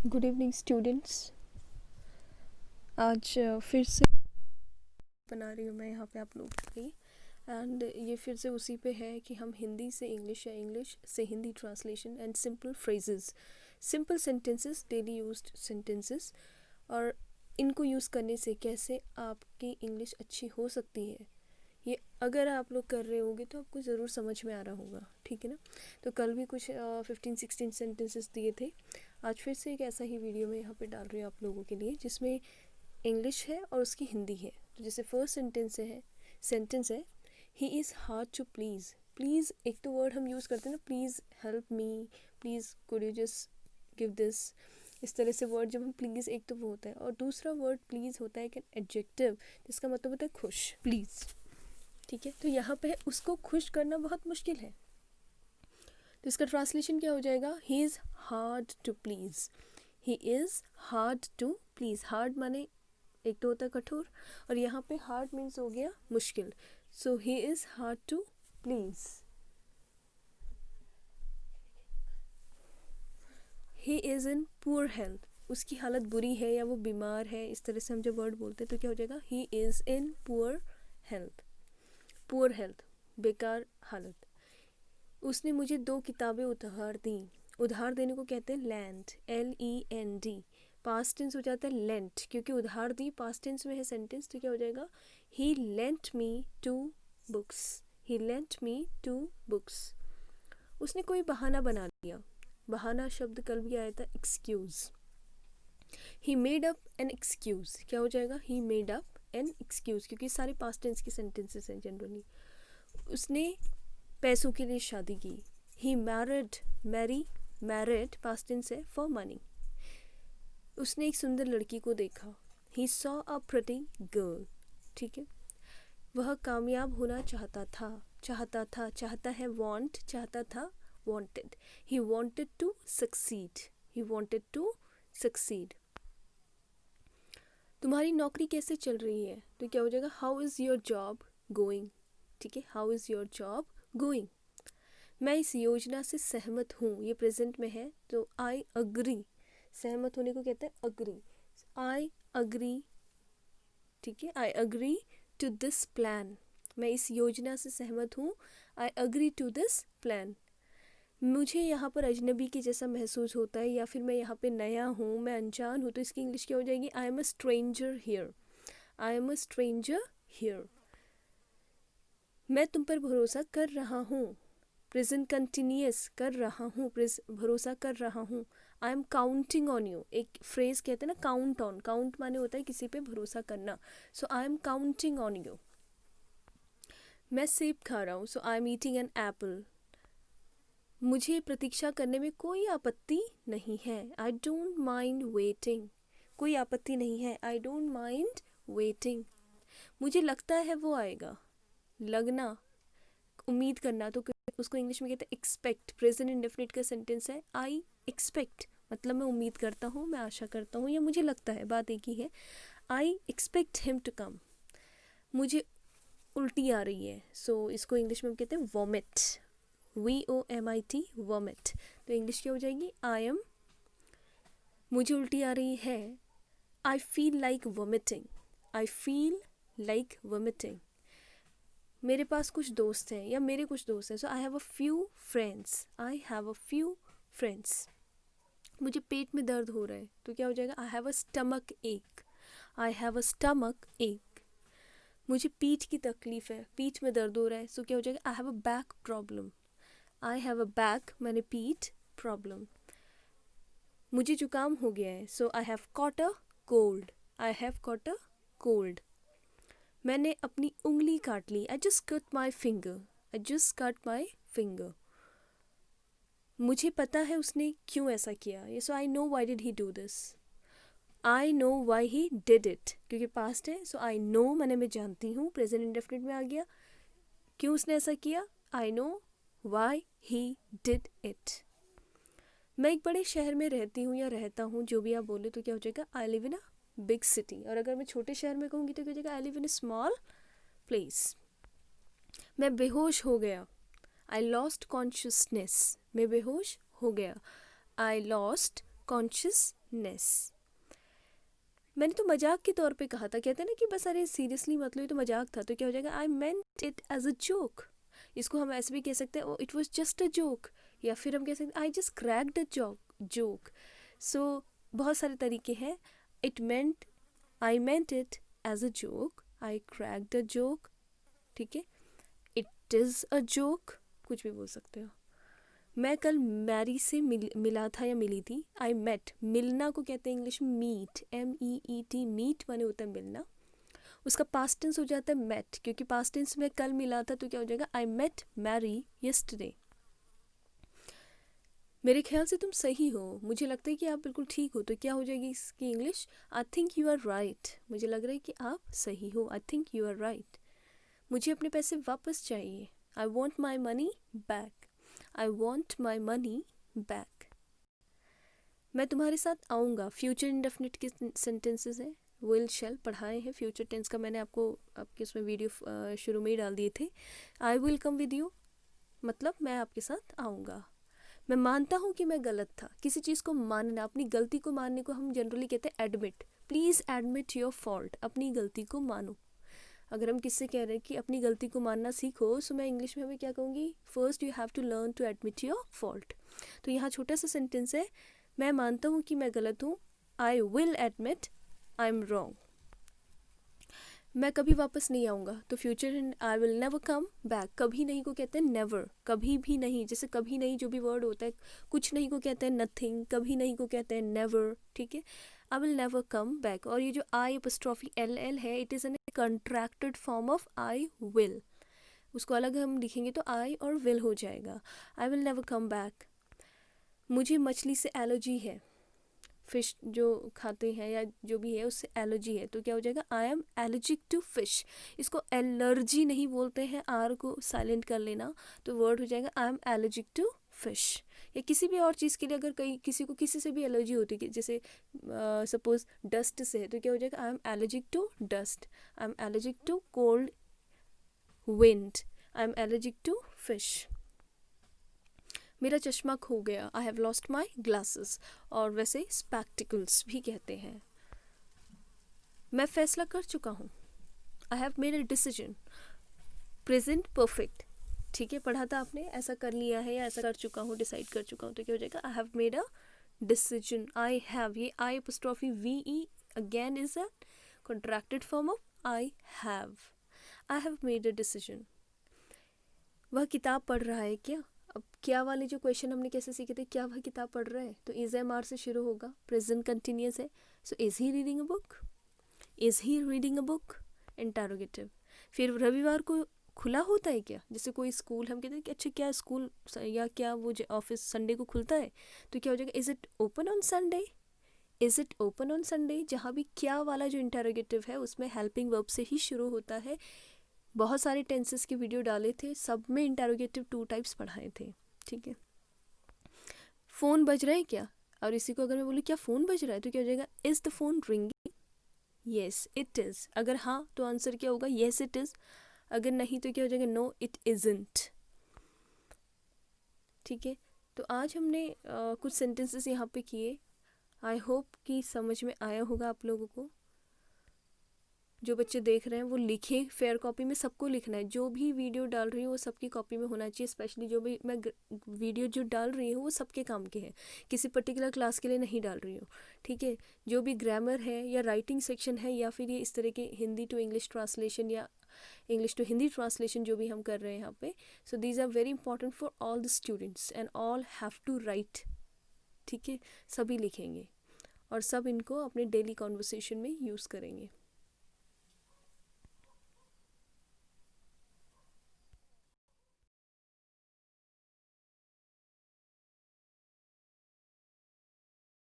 Good evening students. आज फिर से बना रही हूँ मैं यहाँ पे आप लोगों के लिए। एंड ये फिर से उसी पे है कि हम हिंदी से इंग्लिश या इंग्लिश से Hindi translation and simple phrases, simple sentences, daily used sentences, और इनको यूज़ करने से कैसे आपकी इंग्लिश अच्छी हो सकती है, ये अगर आप लोग कर रहे होंगे तो आपको ज़रूर समझ में आ रहा होगा। ठीक है ना। तो कल भी कुछ 15-16 सेंटेंसेस दिए थे। आज फिर से एक ऐसा ही वीडियो मैं यहाँ पे डाल रही हूँ आप लोगों के लिए, जिसमें इंग्लिश है और उसकी हिंदी है। तो जैसे फर्स्ट सेंटेंस है he is hard to please. Please एक तो वर्ड हम यूज़ करते हैं ना, please help me, please could you just give this. इस तरह से वर्ड जब हम प्लीज़, एक तो वो होता है, और दूसरा वर्ड प्लीज़ होता है एक एडजेक्टिव जिसका मतलब होता है खुश, प्लीज़। ठीक है। तो यहाँ पे उसको खुश करना बहुत मुश्किल है, तो इसका ट्रांसलेशन क्या हो जाएगा? He is hard to please. He is hard to please. Hard माने एक तो होता है कठोर, और यहाँ पे हार्ड मीन्स हो गया मुश्किल। So he is hard to please. He is in poor health. उसकी हालत बुरी है या वो बीमार है, इस तरह से हम जब वर्ड बोलते हैं तो क्या हो जाएगा? He is in poor health. Poor health, बेकार हालत। उसने मुझे 2 किताबें उधार दी। उधार देने को कहते हैं लेंट, LEND। पास्ट टेंस हो जाता है लेंट, क्योंकि उधार दी पास्ट टेंस में है सेंटेंस, तो क्या हो जाएगा? ही लेंट मी 2 बुक्स। ही लेंट मी 2 बुक्स। उसने कोई बहाना बना लिया। बहाना शब्द कल भी आया था, excuse. He made up an excuse. क्या हो जाएगा? He made up an excuse, क्योंकि सारे पास्ट टेंस की सेंटेंसेस हैं जनरली। उसने पैसों के लिए शादी की। He married, married past tense है, फॉर मनी। उसने एक सुंदर लड़की को देखा। He saw a pretty girl. ठीक है। वह कामयाब होना चाहता था। चाहता है वांट, चाहता था wanted. He wanted to succeed. He wanted to succeed. तुम्हारी नौकरी कैसे चल रही है? तो क्या हो जाएगा? How is your job going. ठीक है। How is your job going. मैं इस योजना से सहमत हूँ, ये प्रेजेंट में है तो आई अग्री। सहमत होने को कहते हैं अग्री। आई अग्री। ठीक है। I agree to this plan. मैं इस योजना से सहमत हूँ। I agree to this plan. मुझे यहाँ पर अजनबी के जैसा महसूस होता है, या फिर मैं यहाँ पे नया हूँ, मैं अनजान हूँ, तो इसकी इंग्लिश क्या हो जाएगी? I am a stranger here. I am a stranger here. मैं तुम पर भरोसा कर रहा हूँ। प्रेजेंट कंटिन्यूस, कर रहा हूँ, भरोसा कर रहा हूँ। आई एम काउंटिंग ऑन यू। एक फ्रेज कहते हैं ना, काउंट ऑन। काउंट माने होता है किसी पे भरोसा करना। So I am counting on you. मैं सेब खा रहा हूँ, so I am eating an apple. मुझे प्रतीक्षा करने में कोई आपत्ति नहीं है। I don't mind waiting. कोई आपत्ति नहीं है। I don't mind waiting. मुझे लगता है वो आएगा। लगना, उम्मीद करना, तो उसको इंग्लिश में कहते हैं एक्सपेक्ट। प्रेजेंट इंडेफिनिट का सेंटेंस है आई एक्सपेक्ट, मतलब मैं उम्मीद करता हूँ, मैं आशा करता हूँ, या मुझे लगता है, बात एक ही है। I expect him to come. मुझे उल्टी आ रही है, सो इसको इंग्लिश में हम कहते हैं वॉमिट। VOMIT, vomit. तो इंग्लिश क्या हो जाएगी? आई एम, मुझे उल्टी आ रही है। I feel like vomiting. I feel like vomiting. मेरे पास कुछ दोस्त हैं, या मेरे कुछ दोस्त हैं। So I have a few friends. I have a few friends. मुझे पेट में दर्द हो रहा है, तो क्या हो जाएगा? आई हैव अ स्टमक एक। आई हैव अ स्टमक एक। मुझे पीठ की तकलीफ है, पीठ में दर्द हो रहा है, सो क्या हो जाएगा? I have a back problem. I have a back मैंने पीठ प्रॉब्लम। मुझे जुकाम हो गया है, so I have caught a cold. I have caught a cold. मैंने अपनी उंगली काट ली। I just cut my finger. I just cut my finger. मुझे पता है उसने क्यों ऐसा किया। ये so I know why did he do this. I know why he did it, क्योंकि पास्ट है, सो आई नो मैंने, मैं जानती हूँ, प्रेजेंट इंडेफिनिट में आ गया। क्यों उसने ऐसा किया? आई know why he did it. मैं एक बड़े शहर में रहती हूँ या रहता हूँ, जो भी आप बोले, तो क्या हो जाएगा? I live in a big city. और अगर मैं छोटे शहर में कहूँगी तो क्या हो जाएगा? I live in a small place. मैं बेहोश हो गया। I lost consciousness. मैं बेहोश हो गया। I lost consciousness. सीरियसनेस। मैंने तो मजाक के तौर पे कहा था, कहते हैं ना कि बस अरे सीरियसली मत लो, ये तो मजाक था, तो क्या हो जाएगा, I meant it as a joke. इसको हम ऐसे भी कह सकते हैं, oh it was just a joke, या फिर हम कह सकते हैं I just cracked a joke. So बहुत सारे तरीके हैं। It meant, I meant it as a joke, I cracked a joke, ठीक है। इट इज़ अ जोक, कुछ भी बोल सकते हो। मैं कल मैरी से मिला था या मिली थी। आई मेट, मिलना को कहते हैं इंग्लिश में मीट, MEET, मीट माने होता है मिलना। उसका पास्ट टेंस हो जाता है मेट, क्योंकि पास्ट टेंस में कल मिला था, तो क्या हो जाएगा, आई मेट मैरी यस्टरडे। मेरे ख्याल से तुम सही हो, मुझे लगता है कि आप बिल्कुल ठीक हो, तो क्या हो जाएगी इसकी English, I think you are right. मुझे लग रहा है कि आप सही हो, I think you are right. मुझे अपने पैसे वापस चाहिए, I want my money back, I want my money back. मैं तुम्हारे साथ आऊँगा, फ्यूचर इंडेफिनिट के सेंटेंसेस हैं। विल शैल पढ़ाए हैं, फ्यूचर टेंस का मैंने आपको आपके उसमें वीडियो शुरू में ही डाल दिए थे। I will come with you मतलब मैं आपके साथ आऊँगा। मैं मानता हूँ कि मैं गलत था। किसी चीज़ को मानना, अपनी गलती को मानने को हम जनरली कहते हैं admit. Please admit your fault, अपनी गलती को मानो। अगर हम किससे कह रहे हैं कि अपनी गलती को मानना सीखो, सो मैं इंग्लिश में हमें क्या कहूँगी, first you have to learn to admit your fault. तो यहाँ छोटा सा सेंटेंस है, मैं मानता हूँ कि मैं गलत हूँ, I will admit I am wrong. मैं कभी वापस नहीं आऊँगा, तो future in I will never come back. कभी नहीं को कहते हैं नेवर, कभी भी नहीं। जैसे कभी नहीं जो भी वर्ड होता है, कुछ नहीं को कहते हैं नथिंग, कभी नहीं को कहते हैं नेवर, ठीक है। I will never come back. और ये जो आई एपोस्ट्रॉफी LL है, it is an contracted form of I will. उसको अलग हम लिखेंगे तो आई और विल हो जाएगा। I will never come back. मुझे मछली से एलर्जी है, फ़िश जो खाते हैं या जो भी है उससे एलर्जी है, तो क्या हो जाएगा, I am allergic to fish. इसको एलर्जी नहीं बोलते हैं, आर को साइलेंट कर लेना, तो वर्ड हो जाएगा I am allergic to fish. या किसी भी और चीज़ के लिए अगर कहीं किसी को किसी से भी एलर्जी होती है, जैसे सपोज डस्ट से है, तो क्या हो जाएगा, I am allergic to dust, I am allergic to cold wind, I am allergic to fish. मेरा चश्मा खो गया, I have lost my glasses, और वैसे स्पेक्टिकल्स भी कहते हैं। मैं फैसला कर चुका हूँ, आई have made a decision, present perfect, ठीक है। पढ़ा था आपने, ऐसा कर लिया है या ऐसा कर चुका हूँ, डिसाइड कर चुका हूँ, तो क्या हो जाएगा, I have made a decision. I have, ये I apostrophe VE again is a contracted form of I have made a decision. वह किताब पढ़ रहा है क्या। अब क्या वाले जो क्वेश्चन हमने कैसे सीखे थे, क्या वह किताब पढ़ रहा है, तो इज एम आर से शुरू होगा, प्रेजेंट कंटिन्यूस है, so is he reading a book, is he reading a book, interrogative. फिर रविवार को खुला होता है क्या, जैसे कोई स्कूल हम कहते हैं कि अच्छा क्या स्कूल या क्या वो ऑफिस संडे को खुलता है, तो क्या हो जाएगा, is it open on Sunday, is it open on Sunday. जहाँ भी क्या वाला जो इंटरोगेटिव है उसमें हेल्पिंग वर्ब से ही शुरू होता है। बहुत सारे टेंसेस के वीडियो डाले थे, सब में इंटरोगेटिव 2 टाइप्स पढ़ाए थे, ठीक है। फ़ोन बज रहा है क्या, और इसी को अगर मैं बोलूँ क्या फ़ोन बज रहा है, तो क्या हो जाएगा, is the phone ringing, yes it is. अगर हाँ तो आंसर क्या होगा, येस इट इज़। अगर नहीं तो क्या हो जाएगा, नो इट इज़ंट, ठीक है। तो आज हमने कुछ सेंटेंसेस यहाँ पे किए। आई होप कि समझ में आया होगा आप लोगों को। जो बच्चे देख रहे हैं वो लिखें, फेयर कॉपी में सबको लिखना है। जो भी वीडियो डाल रही हूँ वो सबकी कॉपी में होना चाहिए। स्पेशली जो भी मैं वीडियो जो डाल रही हूँ वो सबके काम के हैं, किसी पर्टिकुलर क्लास के लिए नहीं डाल रही हूँ, ठीक है। जो भी ग्रामर है या राइटिंग सेक्शन है या फिर ये इस तरह के Hindi to English translation or English to Hindi translation जो भी हम कर रहे हैं यहाँ पे, so these are very important for all the students and all have to write, ठीक है। सभी लिखेंगे और सब इनको अपने डेली कॉन्वर्सेशन में यूज़ करेंगे।